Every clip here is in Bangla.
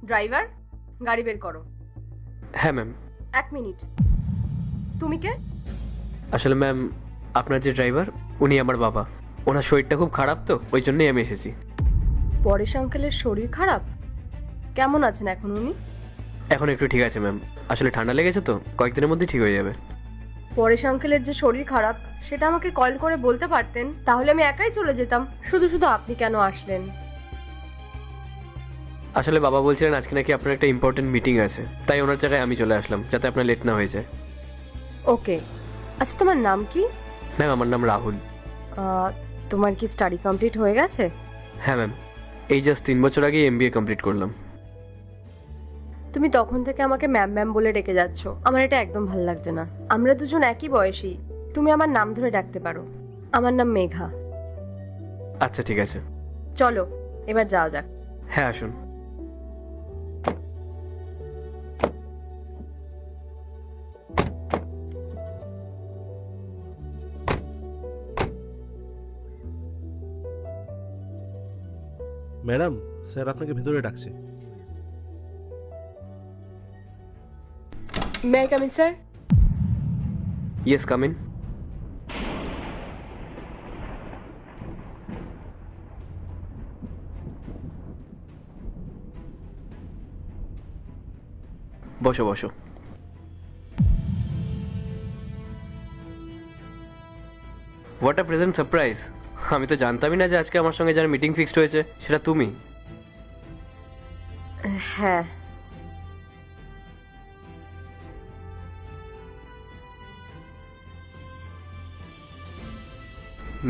ড্রাইভার, গাড়ি বের করো। হ্যাঁ ম্যাম। 1 মিনিট। তুমি কে? আসলে ম্যাম, আপনার যে ড্রাইভার উনি আমার বাবা। ওনার শরীরটা খুব খারাপ, তো ওই জন্যই আমি এসেছি। পরেশ আঙ্কেলের শরীর খারাপ? কেমন আছেন এখন উনি? এখন একটু ঠিক আছে ম্যাম। আসলে ঠান্ডা লেগেছে তো, কয়েকদিনের মধ্যে ঠিক হয়ে যাবে। পরেশ আঙ্কেলের যে শরীর খারাপ সেটা আমাকে কল করে বলতে পারতেন, তাহলে আমি একাই চলে যেতাম। শুধু শুধু আপনি কেন আসলেন? আসলে বাবা বলছিলেন আজকে নাকি আপনার একটা ইম্পর্টেন্ট মিটিং আছে, তাই ওনার জায়গায় আমি চলে আসলাম, যাতে আপনার লেট না হয়ে যায়। ওকে। আচ্ছা, তোমার নাম কি? ম্যাম, আমার নাম রাহুল। তোমার কি স্টাডি কমপ্লিট হয়ে গেছে? হ্যাঁ ম্যাম, এই জাস্ট 3 বছর আগে MBA কমপ্লিট করলাম। তুমি তখন থেকে আমাকে ম্যাম ম্যাম বলে ডেকে যাচ্ছ, আমার এটা একদম ভালো লাগছে না। আমরা দুজন একই বয়সী, তুমি আমার নাম ধরে ডাকতে পারো। আমার নাম মেঘা। আচ্ছা ঠিক আছে। চলো এবার যাওয়া যাক। হ্যাঁ আসুন। ম্যাডাম, স্যার আপনাকে ভেতরে ডাকছে। May I come in sir? Yes, come in. বসো বসো। What a present surprise! আমি তো জানতামই না যে আজকে আমার সঙ্গে যার মিটিং ফিক্সড হয়েছে সেটা তুমি। হ্যাঁ।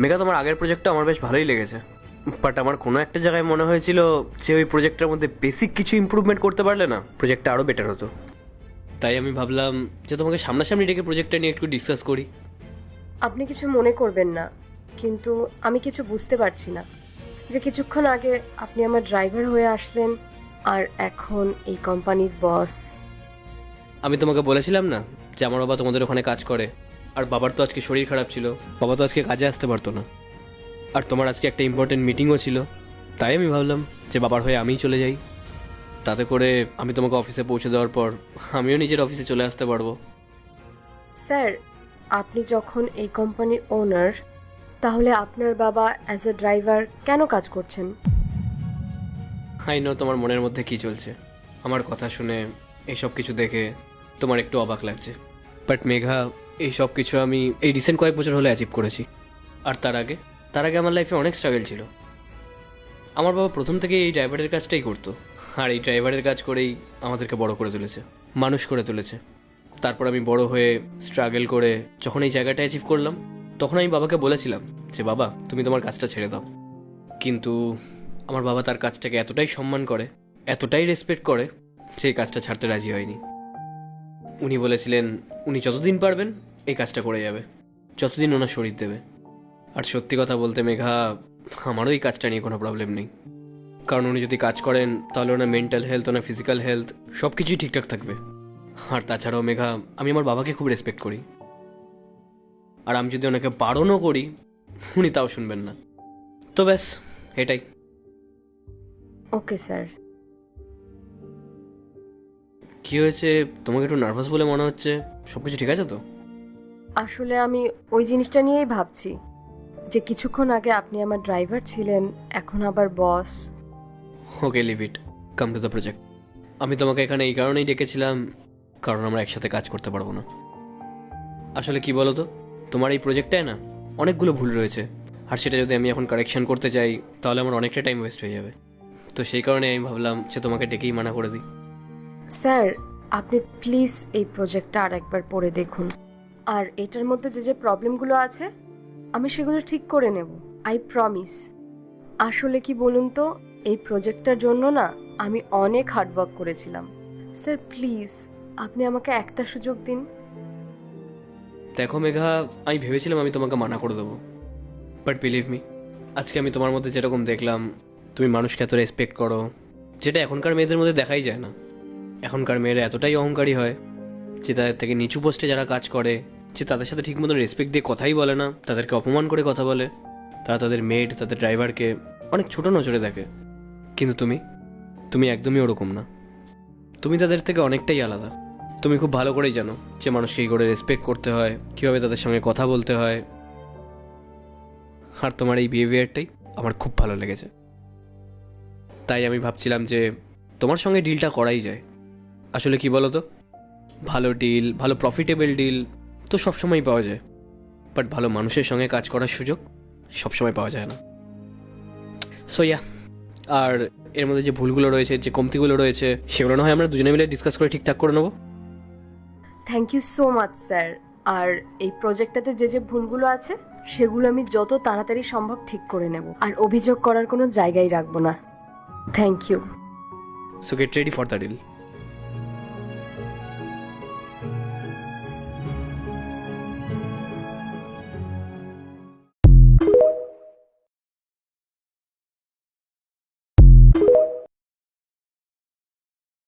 মেঘা, তোমার আগের প্রজেক্টটা আমার বেশ ভালোই লেগেছে, বাট আমার কোনো একটা জায়গায় মনে হয়েছিল যে ওই প্রজেক্টটার মধ্যে বেসিক কিছু ইমপ্রুভমেন্ট করতে পারলে না প্রজেক্টটা আরও বেটার হতো। তাই আমি ভাবলাম যে তোমাকে সামনাসামনি ডেকে প্রজেক্টটা নিয়ে একটু ডিসকাস করি। আপনি কিছু মনে করবেন না, কিন্তু আমি কিছু বুঝতে পারছি না যে কিছুক্ষণ আগে আপনি আমার ড্রাইভার হয়ে আসলেন, আর এখন এই কোম্পানির বস। আমি তোমাকে বলেছিলাম না যে আমার বাবা তোমাদের ওখানে কাজ করে, আর বাবার তো আজকে শরীর খারাপ ছিল, বাবা তো আজকে কাজে আসতে পারতো না, আর তোমার আজকে একটা ইম্পর্টেন্ট মিটিংও ছিল। তাই আমি ভাবলাম যে বাবার হয়ে আমিই চলে যাই, তাতে করে আমি তোমাকে অফিসে পৌঁছে দেওয়ার পর আমিও নিজের অফিসে চলে আসতে পারবো। স্যার, আপনি যখন এই কোম্পানির ওনার, তাহলে আপনার বাবা অ্যাজ এ ড্রাইভার কেন কাজ করছেন? আই নো তোমার মনের মধ্যে কি চলছে। আমার কথা শুনে, এইসব কিছু দেখে তোমার একটু অবাক লাগছে, বাট মেঘা, এই সব কিছু আমি এই রিসেন্ট কয়েক বছর হলে অ্যাচিভ করেছি। আর তার আগে আমার লাইফে অনেক স্ট্রাগল ছিল। আমার বাবা প্রথম থেকে এই ড্রাইভারের কাজটাই করতো, আর এই ড্রাইভারের কাজ করেই আমাদেরকে বড় করে তুলেছে, মানুষ করে তুলেছে। তারপর আমি বড় হয়ে স্ট্রাগল করে যখন এই জায়গাটা অ্যাচিভ করলাম, তখন আমি বাবাকে বলেছিলাম যে বাবা, তুমি তোমার কাজটা ছেড়ে দাও। কিন্তু আমার বাবা তার কাজটাকে এতটাই সম্মান করে, এতটাই রেসপেক্ট করে, যে এই কাজটা ছাড়তে রাজি হয়নি। উনি বলেছিলেন উনি যতদিন পারবেন এই কাজটা করে যাবে, যতদিন ওনার শরীর দেবে। আর সত্যি কথা বলতে মেঘা, আমারও এই কাজটা নিয়ে কোনো প্রবলেম নেই, কারণ উনি যদি কাজ করেন তাহলে ওনার মেন্টাল হেলথ, ওনার ফিজিক্যাল হেলথ সব কিছুই ঠিকঠাক থাকবে। আর তাছাড়াও মেঘা, আমি আমার বাবাকে খুব রেসপেক্ট করি, আর আমি যদি ওনাকে বারণও করি উনি তাও শুনবেন না। তো ব্যাস, এটাই। Okay sir. কি হয়েছে, তোমাকে একটু নার্ভাস বলে মনে হচ্ছে, সব কিছু ঠিক আছে তো? আসলে আমি ওই জিনিসটা নিয়েই ভাবছি যে কিছুক্ষণ আগে আপনি আমার ড্রাইভার ছিলেন, এখন আবার boss. Okay, leave it, come to the project. আমি তোমাকে এখানে এই কারণেই ডেকেছিলাম, কারণ আমরা একসাথে কাজ করতে পারবো না। আসলে কি বলো তো, তোমার এই প্রজেক্টটায় না অনেকগুলো ভুল রয়েছে, আর সেটা যদি আমি এখন কারেকশন করতে যাই তাহলে আমার অনেকটা টাইম ওয়েস্ট হয়ে যাবে। তো সেই কারণে আমি ভাবলাম যে তোমাকে ডেকেই মানা করে দিই। স্যার, আপনি প্লিজ এই প্রজেক্টটা আর একবার পড়ে দেখুন, আর এটার মধ্যে যে যে প্রবলেমগুলো আছে আমি সেগুলো ঠিক করে নেব, আই প্রমিস। আসলে কি বলুন তো, এই প্রজেক্টটার জন্য না আমি অনেক হার্ডওয়ার্ক করেছিলাম। স্যার প্লিজ, আপনি আমাকে একটা সুযোগ দিন। দেখো মেঘা, আমি ভেবেছিলাম আমি তোমাকে মানা করে দেবো, বাট বিলিভ মি, আজকে আমি তোমার মধ্যে যেরকম দেখলাম, তুমি মানুষকে এত রেসপেক্ট করো, যেটা এখনকার মেয়েদের মধ্যে দেখাই যায় না। এখনকার মেয়েরা এতটাই অহংকারী হয় যে তাদের থেকে নিচু পোস্টে যারা কাজ করে, যে তাদের সাথে ঠিক মতো রেসপেক্ট দিয়ে কথাই বলে না, তাদেরকে অপমান করে কথা বলে, তারা তাদের মেড, তাদের ড্রাইভারকে অনেক ছোট নজরে দেখে। কিন্তু তুমি একদমই ওরকম না। তুমি তাদের থেকে অনেকটাই আলাদা। তুমি খুব ভালো করেই জানো যে মানুষকে কী করে রেসপেক্ট করতে হয়, কীভাবে তাদের সঙ্গে কথা বলতে হয়। আর তোমার এই বিহেভিয়ারটাই আমার খুব ভালো লেগেছে। তাই আমি ভাবছিলাম যে তোমার সঙ্গে ডিলটা করাই যায়। আসলে কি বলো তো, ভালো ডিল, ভালো প্রফিটেবল ডিল তো সবসময় পাওয়া যায়, বাট ভালো মানুষের সঙ্গে কাজ করার সুযোগ সবসময় পাওয়া যায় না। সো ইয়া, আর এর মধ্যে যে ভুলগুলো রয়েছে, যে কমতিগুলো রয়েছে, সেগুলো না হয় আমরা দুজনে মিলে ডিসকাস করে ঠিকঠাক করে নেবো। Thank you so much sir. আর এই প্রজেক্টটাতে যে যে ভুলগুলো আছে সেগুলো আমি যত তাড়াতাড়ি সম্ভব ঠিক করে নেব, আর অভিযোগ করার কোনো জায়গাই রাখবো না। Thank you. So get ready for the deal.